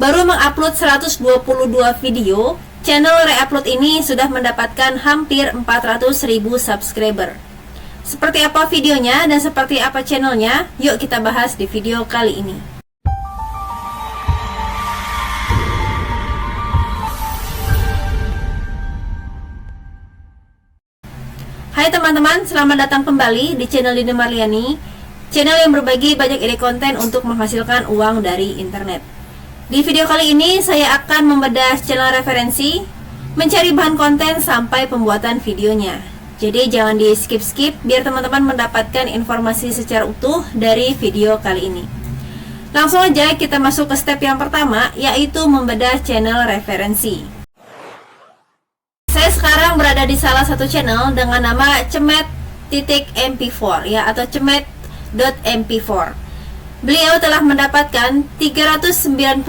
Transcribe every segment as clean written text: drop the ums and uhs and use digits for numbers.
baru mengupload 122 video, channel Reupload ini sudah mendapatkan hampir 400.000 subscriber. Seperti apa videonya dan seperti apa channelnya? Yuk kita bahas di video kali ini. Hai teman-teman, selamat datang kembali di channel Dinda Marliani, channel yang berbagi banyak ide konten untuk menghasilkan uang dari internet. Di video kali ini saya akan membedah channel referensi, mencari bahan konten sampai pembuatan videonya. Jadi jangan di skip-skip biar teman-teman mendapatkan informasi secara utuh dari video kali ini. Langsung aja kita masuk ke step yang pertama, yaitu membedah channel referensi. Saya sekarang berada di salah satu channel dengan nama cemet.mp4 ya, atau cemet.mp4. Beliau telah mendapatkan 399.000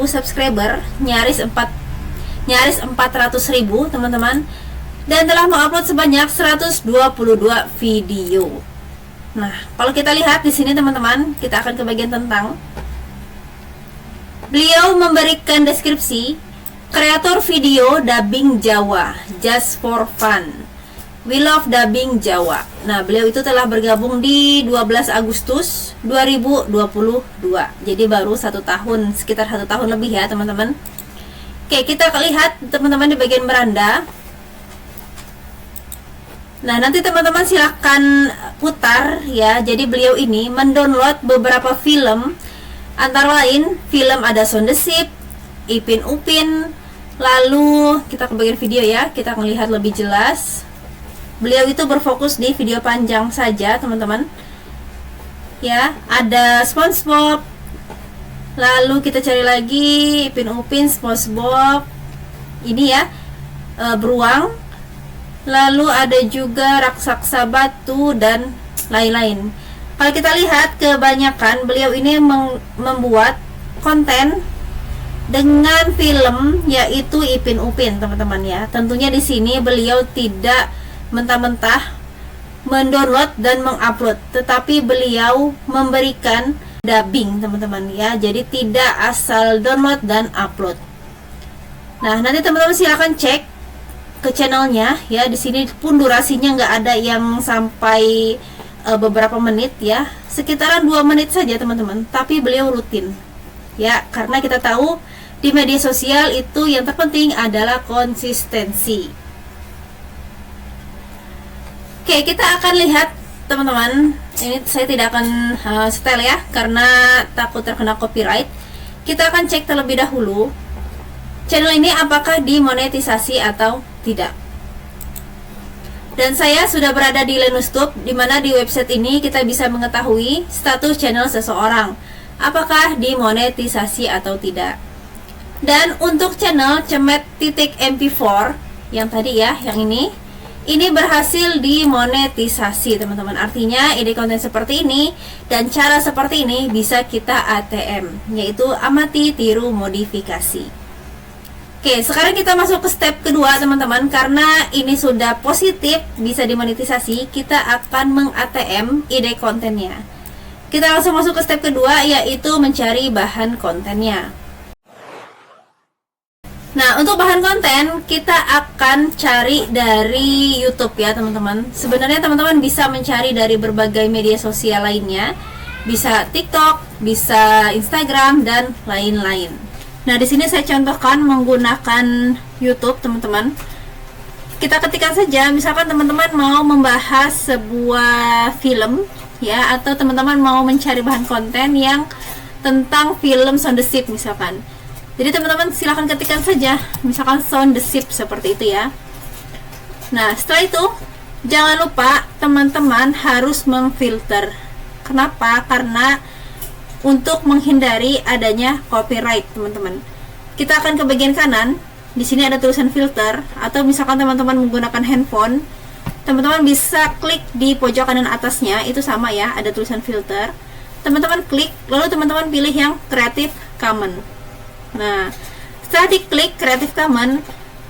subscriber, nyaris 400.000 teman-teman, dan telah mengupload sebanyak 122 video. Nah, kalau kita lihat di sini teman-teman, kita akan ke bagian tentang. Beliau memberikan deskripsi kreator video dubbing Jawa, just for fun. We love dubbing Jawa. Nah, beliau itu telah bergabung di 12 Agustus 2022. Jadi baru 1 tahun, sekitar 1 tahun lebih ya teman-teman. Oke, kita lihat teman-teman di bagian beranda. Nah, nanti teman-teman silahkan putar ya. Jadi beliau ini mendownload beberapa film, antara lain film Ada Sound the Ship, Ipin Upin. Lalu kita ke bagian video ya, kita akan lihat lebih jelas. Beliau itu berfokus di video panjang saja teman-teman. Ya, ada SpongeBob. Lalu kita cari lagi Ipin Upin, SpongeBob. Ini ya, beruang. Lalu ada juga raksasa batu dan lain-lain. Kalau kita lihat kebanyakan beliau ini membuat konten dengan film yaitu Ipin Upin teman-teman ya. Tentunya di sini beliau tidak mentah-mentah mendownload dan mengupload, tetapi beliau memberikan dubbing teman-teman ya. Jadi tidak asal download dan upload. Nah, nanti teman-teman silakan cek ke channelnya ya. Di sini pun durasinya nggak ada yang sampai beberapa menit ya, sekitaran 2 menit saja teman-teman. Tapi beliau rutin ya, karena kita tahu di media sosial itu yang terpenting adalah konsistensi. Oke, kita akan lihat teman-teman. Ini saya tidak akan setel ya, karena takut terkena copyright. Kita akan cek terlebih dahulu channel ini apakah dimonetisasi atau tidak. Dan saya sudah berada di Lenustube, dimana di website ini kita bisa mengetahui status channel seseorang apakah dimonetisasi atau tidak. Dan untuk channel cemet.mp4 yang tadi ya, yang ini berhasil dimonetisasi teman-teman. Artinya ide konten seperti ini dan cara seperti ini bisa kita ATM, yaitu amati, tiru, modifikasi. Oke, sekarang kita masuk ke step kedua teman-teman. Karena ini sudah positif bisa dimonetisasi, kita akan meng-ATM ide kontennya. Kita langsung masuk ke step kedua, yaitu mencari bahan kontennya. Nah, untuk bahan konten kita akan cari dari YouTube ya teman-teman. Sebenarnya teman-teman bisa mencari dari berbagai media sosial lainnya, bisa TikTok, bisa Instagram dan lain-lain. Nah, di sini saya contohkan menggunakan YouTube teman-teman. Kita ketikkan saja, misalkan teman-teman mau membahas sebuah film ya, atau teman-teman mau mencari bahan konten yang tentang film Sound the Ship misalkan. Jadi teman-teman silahkan ketikkan saja, misalkan Sound the Ship seperti itu ya. Nah, setelah itu jangan lupa teman-teman harus memfilter. Kenapa? Karena untuk menghindari adanya copyright teman-teman. Kita akan ke bagian kanan. Di sini ada tulisan filter, atau misalkan teman-teman menggunakan handphone, teman-teman bisa klik di pojok kanan atasnya, itu sama ya, ada tulisan filter. Teman-teman klik, lalu teman-teman pilih yang Creative Commons. Nah, setelah diklik Creative Commons,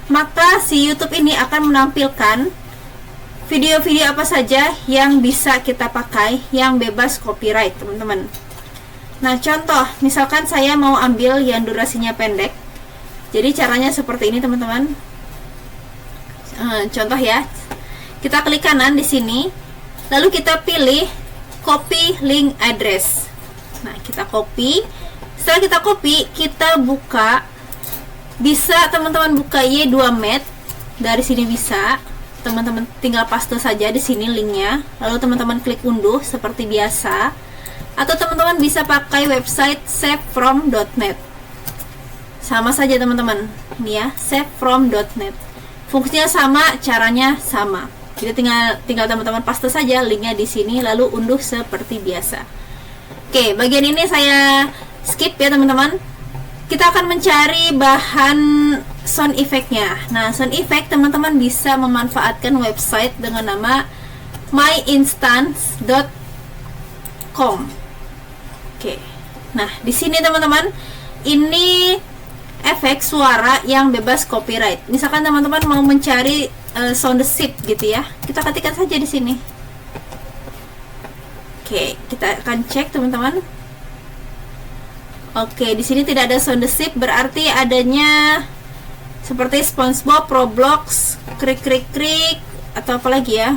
maka si YouTube ini akan menampilkan video-video apa saja yang bisa kita pakai yang bebas copyright teman-teman. Nah, contoh, misalkan saya mau ambil yang durasinya pendek. Jadi caranya seperti ini, teman-teman. Contoh ya. Kita klik kanan di sini, lalu kita pilih copy link address. Nah, kita copy. Setelah kita copy, kita buka. Bisa teman-teman buka Y2Med. Dari sini bisa. Teman-teman tinggal paste saja di sini linknya, lalu teman-teman klik unduh seperti biasa, atau teman-teman bisa pakai website savefrom.net. Sama saja teman-teman, ini ya, savefrom.net. Fungsinya sama, caranya sama. Jadi tinggal teman-teman paste saja linknya di sini, lalu unduh seperti biasa. Oke, bagian ini saya skip ya teman-teman. Kita akan mencari bahan sound effect-nya. Nah, sound effect teman-teman bisa memanfaatkan website dengan nama myinstance.com. Oke. Nah, di sini teman-teman, ini efek suara yang bebas copyright. Misalkan teman-teman mau mencari sound chip gitu ya. Kita ketikkan saja di sini. Oke, kita akan cek teman-teman. Oke, di sini tidak ada sound chip, berarti adanya seperti SpongeBob, Roblox, krik-krik-krik, atau apa lagi ya.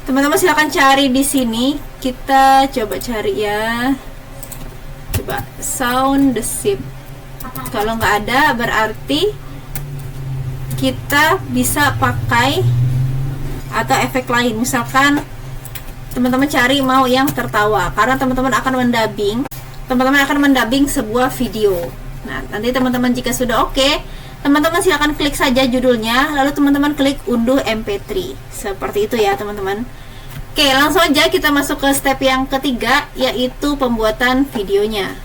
Teman-teman silahkan cari di sini. Kita coba cari ya. Coba sound chip. Kalau nggak ada, berarti kita bisa pakai atau efek lain. Misalkan teman-teman cari mau yang tertawa, karena teman-teman akan mendabing sebuah video. Nah, nanti teman-teman jika sudah oke, teman-teman silakan klik saja judulnya, lalu teman-teman klik unduh MP3. Seperti itu ya teman-teman. Oke, langsung aja kita masuk ke step yang ketiga, yaitu pembuatan videonya.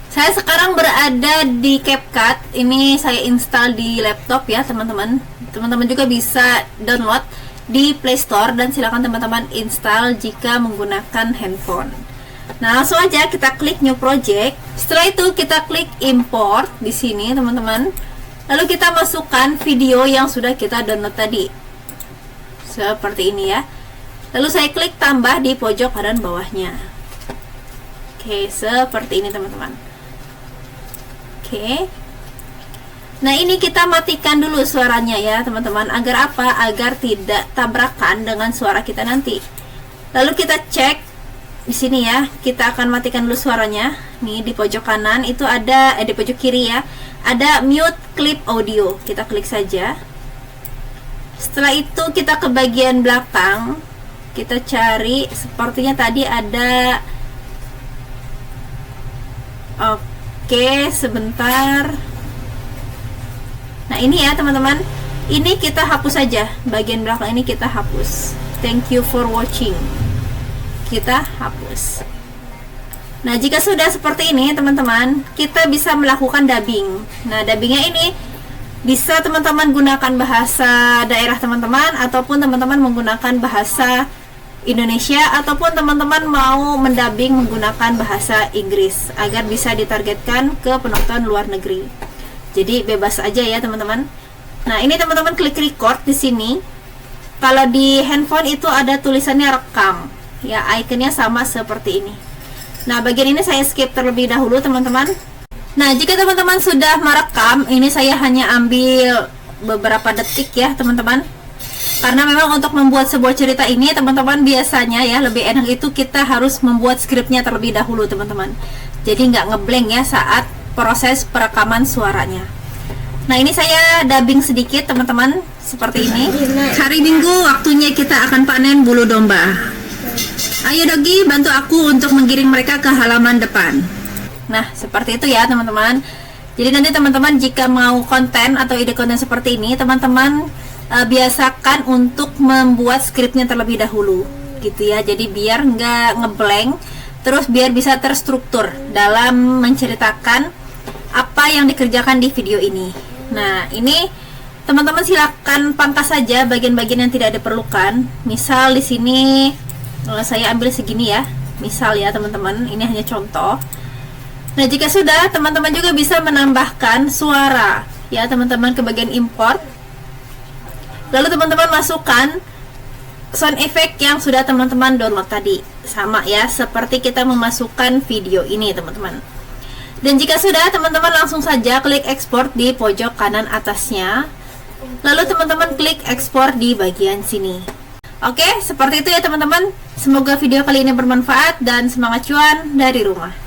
Saya sekarang berada di CapCut. Ini saya install di laptop ya teman-teman. Teman-teman juga bisa download di Play Store, dan silakan teman-teman install jika menggunakan handphone. Nah, langsung aja kita klik new project. Setelah itu kita klik import di sini teman-teman. Lalu kita masukkan video yang sudah kita download tadi. Seperti ini ya. Lalu saya klik tambah di pojok kanan bawahnya. Oke, seperti ini teman-teman. Oke. Nah, ini kita matikan dulu suaranya ya teman-teman. Agar apa? Agar tidak tabrakan dengan suara kita nanti. Lalu kita cek di sini ya. Kita akan matikan dulu suaranya. Nih di pojok kanan itu ada, di pojok kiri ya, ada mute clip audio. Kita klik saja. Setelah itu kita ke bagian belakang. Kita cari, sepertinya tadi ada. Oke, sebentar. Nah, ini ya teman-teman. Ini kita hapus saja. Bagian belakang ini kita hapus. Thank you for watching. Kita hapus. Nah, jika sudah seperti ini teman-teman, kita bisa melakukan dubbing. Nah, dubbingnya ini bisa teman-teman gunakan bahasa daerah teman-teman, ataupun teman-teman menggunakan bahasa Indonesia, ataupun teman-teman mau mendubbing menggunakan bahasa Inggris agar bisa ditargetkan ke penonton luar negeri. Jadi bebas aja ya teman-teman. Nah, ini teman-teman klik record di sini. Kalau di handphone itu ada tulisannya rekam. Ya, ikonnya sama seperti ini. Nah, bagian ini saya skip terlebih dahulu teman-teman. Nah, jika teman-teman sudah merekam, ini saya hanya ambil beberapa detik ya teman-teman. Karena memang untuk membuat sebuah cerita ini teman-teman, biasanya ya lebih enak itu kita harus membuat skripnya terlebih dahulu teman-teman. Jadi nggak ngeblank ya saat proses perekaman suaranya. Nah, ini saya dubbing sedikit teman-teman, seperti ini. Hari Minggu waktunya kita akan panen bulu domba. Ayo Dogi, bantu aku untuk menggiring mereka ke halaman depan. Nah, seperti itu ya teman-teman. Jadi nanti teman-teman jika mau konten atau ide konten seperti ini, teman-teman biasakan untuk membuat skripnya terlebih dahulu gitu ya. Jadi biar nggak ngeblank, terus biar bisa terstruktur dalam menceritakan apa yang dikerjakan di video ini. Nah, ini teman-teman silakan pangkas saja bagian-bagian yang tidak diperlukan. Misal di sini saya ambil segini ya, misal ya teman-teman, ini hanya contoh. Nah, jika sudah, teman-teman juga bisa menambahkan suara ya teman-teman ke bagian import. Lalu teman-teman masukkan sound effect yang sudah teman-teman download tadi. Sama ya, seperti kita memasukkan video ini teman-teman. Dan jika sudah, teman-teman langsung saja klik ekspor di pojok kanan atasnya. Lalu teman-teman klik ekspor di bagian sini. Oke, seperti itu ya teman-teman. Semoga video kali ini bermanfaat dan semangat cuan dari rumah.